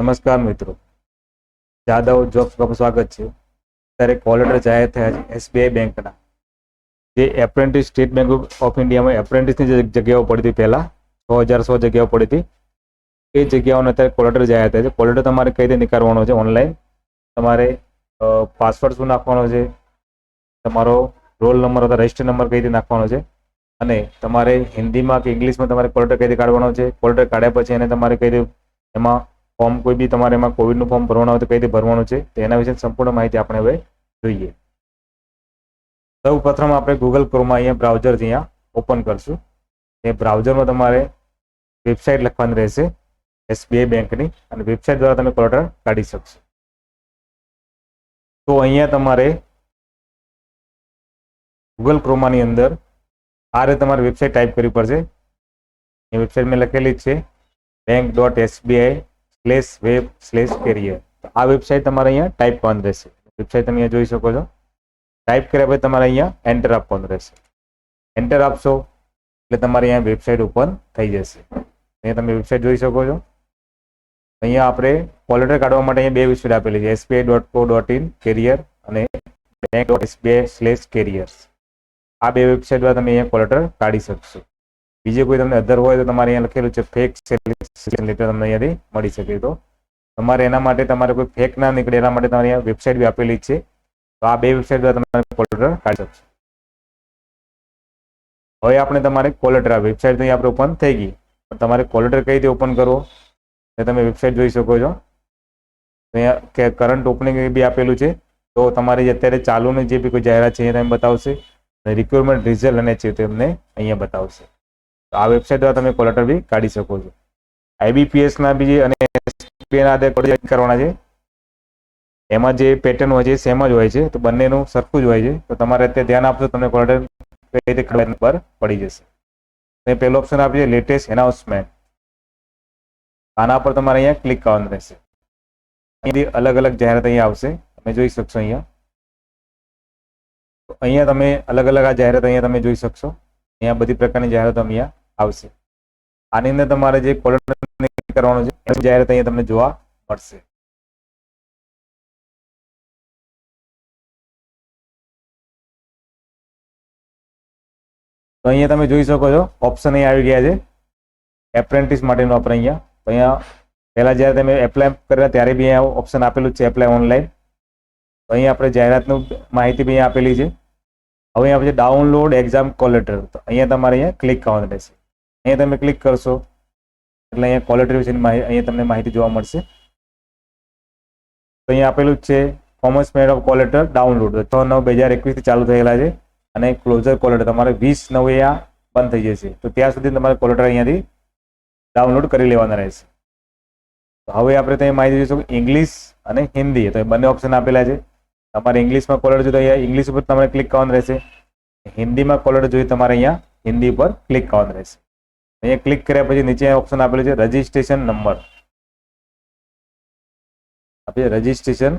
નમસ્કાર મિત્રો, જાદવ જોબ્સ પર સ્વાગત છે. ત્યારે કોલ લેટર જાહેર થયા છે એસબીઆઈ બેંકના. જે એપ્રેન્ટિસ સ્ટેટ બેંક ઓફ ઇન્ડિયામાં એપ્રેન્ટિસની જે જગ્યાઓ પડી હતી પહેલાં 6100 જગ્યાઓ પડી હતી, એ જગ્યાઓને અત્યારે કોલ લેટર જાહેર થયા છે. કોલ લેટર તમારે કઈ રીતે નીકાળવાનો છે ઓનલાઈન? તમારે પાસવર્ડ શું નાખવાનો છે, તમારો રોલ નંબર અથવા રજિસ્ટર નંબર કઈ રીતે નાખવાનો છે, અને તમારે હિન્દીમાં કે ઇંગ્લિશમાં તમારે કોલ લેટર કઈ રીતે કાઢવાનો છે. કોલ લેટર કાઢ્યા પછી એને તમારે કઈ રીતે એમાં ફોર્મ કોઈ બી તમારે એમાં કોવિડનું ફોર્મ ભરવાનું હોય તો કઈ રીતે ભરવાનું છે તેના વિશે સંપૂર્ણ માહિતી આપણે હવે જોઈએ. સૌ પ્રથમ આપણે ગૂગલ ક્રોમમાં અહીંયા બ્રાઉઝરથી અહીંયા ઓપન કરશું. એ બ્રાઉઝરમાં તમારે વેબસાઇટ લખવાની રહેશે એસબીઆઈ બેંકની, અને વેબસાઇટ દ્વારા તમે કોલ લેટર કાઢી શકશો. તો અહીંયા તમારે ગૂગલ ક્રોમાની અંદર આ રીતે તમારે વેબસાઇટ ટાઈપ કરવી પડશે. એ વેબસાઇટ મેં લખેલી જ છે bank.sbi/web/career. આ વેબસાઇટ તમારે અહીંયા ટાઈપ કરવાની રહેશે. વેબસાઇટ તમે અહીંયા જોઈ શકો છો. ટાઈપ કર્યા પછી તમારે અહીંયા એન્ટર આપવાનું રહેશે. એન્ટર આપશો એટલે તમારે અહીંયા વેબસાઇટ ઓપન થઈ જશે. અહીંયા તમે વેબસાઇટ જોઈ શકો છો. અહીંયા આપણે કોલ લેટર કાઢવા માટે અહીંયા બે વેબસાઇટ આપેલી છે, sbi.co.in career અને bank.sbi/careers. આ બે વેબસાઇટ દ્વારા તમે અહીંયા કોલ લેટર કાઢી શકશો. બીજે કોઈ તમને અધર હોય તો તમારે અહીંયા લખેલું છે ફેક સિલેક્શન લેટર તમને અહીંયાથી મળી શકે. તો તમારે એના માટે તમારે કોઈ ફેક ના નીકળે એના માટે તમારી અહીંયા વેબસાઇટ બી આપેલી છે. તો આ બે વેબસાઇટ દ્વારા તમારે કોલ લેટર કાઢી શકશો. હવે આપણે તમારે કોલ લેટર આ વેબસાઇટ અહીં આપણે ઓપન થઈ ગઈ, પણ તમારે કોલ લેટર કઈ રીતે ઓપન કરવો એ તમે વેબસાઇટ જોઈ શકો છો. અહીંયા કરંટ ઓપનિંગ બી આપેલું છે. તો તમારી અત્યારે ચાલુની જે બી કોઈ જાહેરાત છે એ તમે બતાવશે, અને રિક્વાયરમેન્ટ રિઝલ્ટ અને છે તમને અહીંયા બતાવશે. તો આ વેબસાઇટ દ્વારા તમે કોલ લેટર બી કાઢી શકો છો. આઈબીપીએસના બી અને એસબીઆઈના આધારે કોલ લેટર કરવાના છે. એમાં જે પેટર્ન હોય છે સેમ જ હોય છે, તો બંનેનું સરખું જ હોય છે. તો તમારે અત્યારે ધ્યાન આપશો તમને કોલ લેટર કઈ રીતે કાઢવાની પર પડી જશે. તો પહેલો ઓપ્શન આપીએ લેટેસ્ટ એનાઉન્સમેન્ટ. આના પર તમારે અહીંયા ક્લિક કરવાનું રહેશે. અહીંથી અલગ અલગ જાહેરાત અહીંયા આવશે, તમે જોઈ શકશો. અહીંયા તમે અલગ અલગ આ જાહેરાત અહીંયા તમે જોઈ શકશો. અહીંયા બધી પ્રકારની જાહેરાતો અહીંયા આવશે. આની અંદર તમારે જે કોલ લેટર કરવાનો છે એ જાહેરાત અહીંયા તમને જોવા મળશે. તો અહીંયા તમે જોઈ શકો છો ઓપ્શન અહીં આવી ગયા છે એપ્રેન્ટિસ માટેનું. આપણે અહીંયા પહેલા જ્યારે તમે એપ્લાય કર્યા ત્યારે બી અહીંયા ઓપ્શન આપેલું છે એપ્લાય ઓનલાઈન. તો અહીંયા આપણે જાહેરાતનું માહિતી બી અહીંયા આપેલી છે. હવે આપણે ડાઉનલોડ એક્ઝામ કોલ લેટર, તો અહીંયા તમારે અહીંયા ક્લિક કરવાનું રહેશે. અહીંયા તમે ક્લિક કરશો એટલે અહીંયા કોલ લેટર વિશેની અહીંયા તમને માહિતી જોવા મળશે. તો અહીંયા આપેલું જ છે format of call letter download. 6/9/2021 થી ચાલુ થયેલા છે, અને ક્લોઝર કોલ લેટર તમારે 20/9 આ બંધ થઈ જશે. તો ત્યાં સુધી તમારે કોલ લેટર અહીંયાથી ડાઉનલોડ કરી લેવાના રહેશે. તો હવે આપણે ત્યાં માહિતી જોઈશું ઇંગ્લિશ અને હિન્દી. તો એ બંને ઓપ્શન આપેલા છે. તમારે ઇંગ્લિશમાં કોલ લેટર જોઈએ તો અહીંયા ઇંગ્લિશ ઉપર તમારે ક્લિક કરવાનું રહેશે. હિન્દીમાં કોલ લેટર જોઈએ તમારે અહીંયા હિન્દી પર ક્લિક કરવાનું રહેશે. અહીંયા ક્લિક કર્યા પછી નીચે ઓપ્શન આપેલું છે રજિસ્ટ્રેશન નંબર. આપણે રજિસ્ટ્રેશન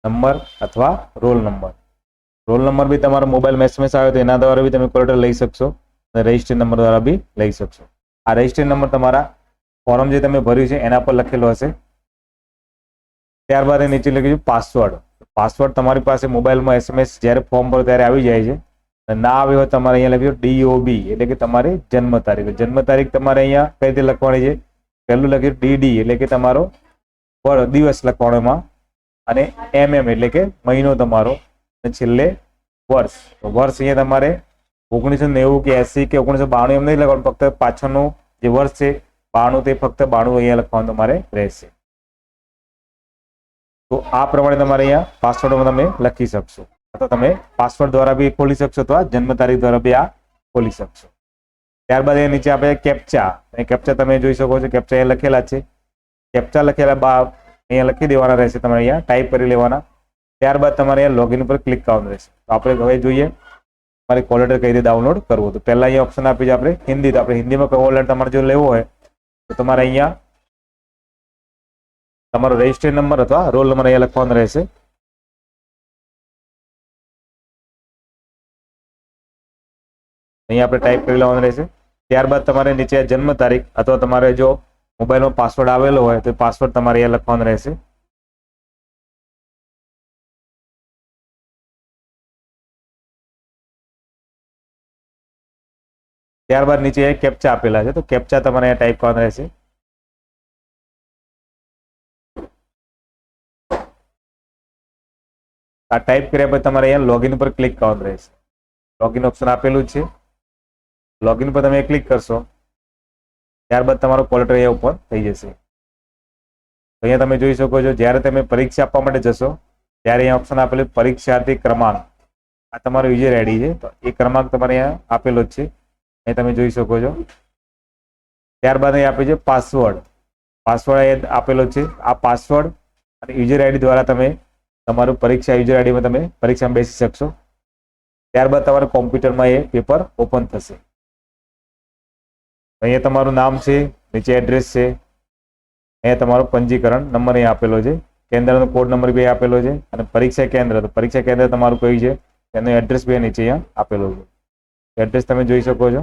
નંબર અથવા રોલ નંબર. રોલ નંબર બી તમારો મોબાઈલ એસએમએસ આવે તો એના દ્વારા બી તમે કોલ લેટર લઈ શકશો, અને રજિસ્ટ્રેશન નંબર દ્વારા બી લઈ શકશો. આ રજિસ્ટ્રેશન નંબર તમારા ફોર્મ જે તમે ભર્યું છે એના પર લખેલો હશે. ત્યારબાદ નીચે લખ્યું છે પાસવર્ડ. પાસવર્ડ તમારી પાસે મોબાઈલમાં એસએમએસ જ્યારે ફોર્મ ભરો ત્યારે આવી જાય છે. ના આવ્યો હોય તમારે અહીંયા લખ્યું DOB એટલે કે તમારી જન્મ તારીખ. જન્મ તારીખ તમારે અહીંયા કઈ રીતે લખવાની છે? પહેલું લખ્યું DD એટલે કે તમારો દિવસ લખવાનો એમાં, અને MM એટલે કે મહિનો તમારો, અને છેલ્લે વર્ષ. વર્ષ અહીંયા તમારે 1990 કે 80 કે 1992 એમ નહીં લખવાનું, ફક્ત પાછળનું જે વર્ષ છે 92 તે ફક્ત 92 અહીંયા લખવાનું તમારે રહેશે. તો આ પ્રમાણે તમારે અહીંયા પાસવર્ડમાં તમે લખી શકશો, અથવા તમે પાસવર્ડ દ્વારા બી ખોલી શકશો, અથવા જન્મ તારીખ દ્વારા બી આ ખોલી શકશો. ત્યારબાદ એ નીચે આપણે કેપ્ચા. કેપ્ચા તમે જોઈ શકો છો, કેપ્ચા અહીંયા લખેલા છે. કેપ્ચા લખેલા અહીંયા લખી દેવાના રહેશે, તમારે અહીંયા ટાઈપ કરી લેવાના. ત્યારબાદ તમારે અહીંયા લોગિન પર ક્લિક કરવાનું રહેશે. તો આપણે હવે જોઈએ તમારે કોલ લેટર કઈ રીતે ડાઉનલોડ કરવો. તો પહેલા અહીંયા ઓપ્શન આપી છે આપણે હિન્દી. તો આપણે હિન્દીમાં કોલ લેટર તમારે જો લેવો હોય તો તમારે અહીંયા તમારો રજિસ્ટર્ડ નંબર અથવા રોલ નંબર અહીંયા લખવાનો રહેશે. અહીંયા આપણે ટાઈપ કરી લેવાનું રહેશે. ત્યારબાદ તમારે નીચે જન્મ તારીખ અથવા તમારે જો મોબાઈલમાં પાસવર્ડ આવેલો હોય તો પાસવર્ડ તમારે અહીંયા લખવાનો રહેશે. ત્યારબાદ નીચે કેપ્ચા આપેલા છે, તો કેપ્ચા તમારે અહીંયા ટાઈપ કરવાના રહેશે. આ ટાઈપ કર્યા પછી તમારે અહીંયા લોગિન ઉપર ક્લિક કરવાનું રહેશે. લોગિન ઓપ્શન આપેલું છે, લોગિન પર તમે ક્લિક કરશો ત્યારબાદ તમારો કોલર અહીંયા ઉપર થઈ જશે. તો અહીંયા તમે જોઈ શકો છો, જ્યારે તમે પરીક્ષા આપવા માટે જશો ત્યારે અહીંયા ઓપ્શન આપેલું પરીક્ષાર્થી ક્રમાંક. આ તમારો યુઝર આઈડી છે, તો એ ક્રમાંક તમારે અહીંયા આપેલો જ છે, અહીં તમે જોઈ શકો છો. ત્યારબાદ અહીં આપે છે પાસવર્ડ. પાસવર્ડ આપેલો છે. આ પાસવર્ડ અને યુઝર આઈડી દ્વારા તમે તમારું પરીક્ષા યુઝર આઈડીમાં તમે પરીક્ષામાં બેસી શકશો. ત્યારબાદ તમારા કોમ્પ્યુટરમાં એ પેપર ઓપન થશે. અહીંયા તમારું નામ છે, નીચે એડ્રેસ છે, અહીંયા તમારો પંજીકરણ નંબર અહીં આપેલો છે, કેન્દ્રનો કોડ નંબર બી આપેલો છે, અને પરીક્ષા કેન્દ્ર, તો પરીક્ષા કેન્દ્ર તમારું કયું છે એનું એડ્રેસ બી નીચે અહીંયા આપેલો છે. એડ્રેસ તમે જોઈ શકો છો.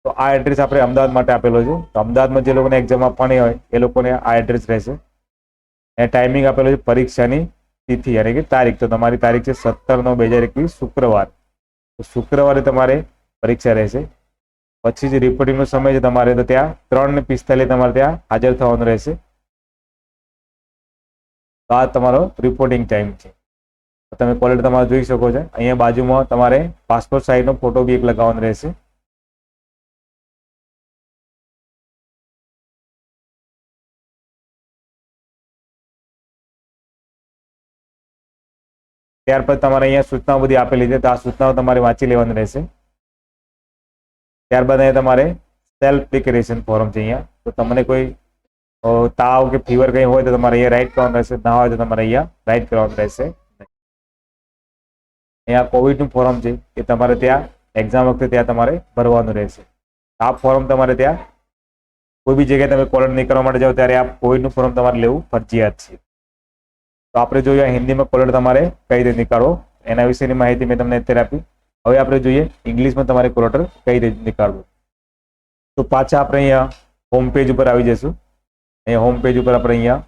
તો આ એડ્રેસ આપણે અમદાવાદ માટે આપેલો છે, તો અમદાવાદમાં જે લોકોને એક્ઝામ આપવાની હોય એ લોકોને આ એડ્રેસ રહેશે. એ ટાઈમિંગ આપેલો છે પરીક્ષાની તિથિ યાની કે તારીખ, તો તમારી તારીખ છે 17/9/2021 શુક્રવાર. તો શુક્રવારે તમારે પરીક્ષા રહેશે. પછી જે રિપોર્ટિંગનો સમય છે તમારે, તો ત્યાં 3:45 તમારે ત્યાં હાજર થવાનું રહેશે. તો આ તમારો રિપોર્ટિંગ ટાઈમ છે. તો તમે કોલર તમારે જોઈ શકો છો. અહીંયા બાજુમાં તમારે પાસપોર્ટ સાઇઝનો ફોટો બી એક લગાવવાનો રહેશે. ત્યાર પછી તમારે અહીંયા સૂચનાઓ બધી આપેલી છે, તો આ સૂચનાઓ તમારે વાંચી લેવાની રહેશે. ત્યારબાદ અહીંયા તમારે સેલ્ફ ડિક્લેરેશન ફોર્મ છે અહીંયા, તો તમને કોઈ તાવ કે ફીવર કંઈ હોય તો તમારે અહીંયા રાઇટ કરવાનું રહેશે, ના હોય તો તમારે અહીંયા રાઇટ કરવાનું રહેશે. અહીંયા કોવિડનું ફોર્મ છે એ તમારે ત્યાં એક્ઝામ વખતે ત્યાં તમારે ભરવાનું રહેશે. આ ફોર્મ તમારે ત્યાં કોઈ બી જગ્યાએ તમે કોલર નહીં કરવા માટે જાઓ ત્યારે આ કોવિડનું ફોર્મ તમારે લેવું ફરજિયાત છે. તો આપણે જોઈએ હિન્દીમાં કોલર તમારે કઈ રીતે નીકાળવો, એના વિશેની માહિતી મેં તમને અત્યારે આપી. હવે આપણે જોઈએ ઇંગ્લિશમાં તમારે કોલર કઈ રીતે નીકાળવું. તો પાછા આપણે અહીંયા હોમ પેજ ઉપર આવી જઈશું. અહીંયા હોમ પેજ ઉપર આપણે અહીંયા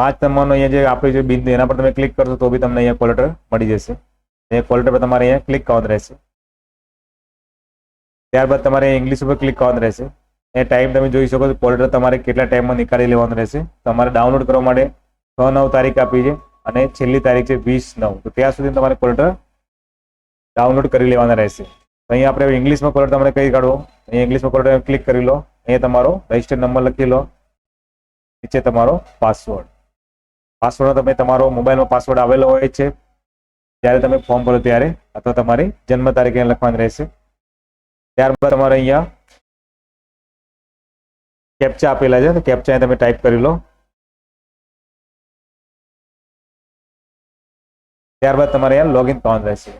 5 નંબરનો અહીંયા જે આપણે જે બિંદુ એના પર તમે ક્લિક કરશો તો બી તમને અહીંયા કોલર મળી જશે. અહીંયા કોલર પર તમારે અહીંયા ક્લિક કરવાનું રહેશે. ત્યારબાદ તમારે ઇંગ્લિશ ઉપર ક્લિક કરવાનું રહેશે. એ ટાઈમ તમે જોઈ શકો છો, કોલર તમારે કેટલા ટાઈમમાં નીકાળી લેવાનું રહેશે. તમારે ડાઉનલોડ કરવા માટે 6/9 તારીખ આપી છે અને છેલ્લી તારીખ છે 20/9. તો ત્યાં સુધી તમારે કોલર ડાઉનલોડ કરી લેવાના રહેશે. તો અહીંયા આપણે ઇંગ્લિશમાં કોલર તમારે કઈ કાઢવો, અહીંયા ઇંગ્લિશમાં કોલર ક્લિક કરી લો. અહીંયા તમારો રજિસ્ટર નંબર લખી લો, નીચે તમારો પાસવર્ડ. પાસવર્ડ તમે તમારો મોબાઈલમાં પાસવર્ડ આવેલો હોય છે જ્યારે તમે ફોર્મ ભરો ત્યારે, અથવા તમારી જન્મ તારીખ લખવાની રહેશે. ત્યારબાદ તમારે અહીંયા કેપ્ચા આપેલા છે, તો કેપ્ચા તમે ટાઈપ કરી લો. ત્યારબાદ તમારે અહીંયા લોગિન કરવાનું રહેશે.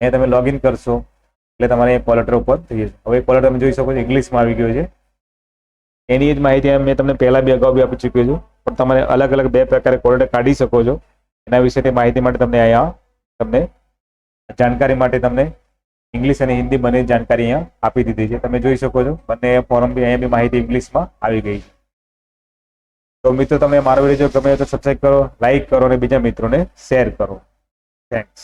અહીંયા તમે લોગિન કરશો એટલે તમારે કોલર ઉપર થઈ જશે. હવે કોલર તમે જોઈ શકો છો ઇંગ્લિશમાં આવી ગયો છે. એની જ માહિતી મેં તમને પહેલા બી અગાઉ બી આપી ચૂક્યો છું, પણ તમારે અલગ અલગ 2 પ્રકારે કોલર કાઢી શકો છો. એના વિશેની માહિતી માટે તમને અહીંયા તમને જાણકારી માટે તમને ઇંગ્લિશ અને હિન્દી બંને જાણકારી અહીંયા આપી દીધી છે. તમે જોઈ શકો છો બંને ફોરમ બી અહીંયા બી માહિતી ઇંગ્લિશમાં આવી ગઈ છે. તો મિત્રો તમે મારો વિડીયો જો ગમે તો સબસ્ક્રાઈબ કરો, લાઈક કરો અને બીજા મિત્રોને શેર કરો. થેન્ક્સ.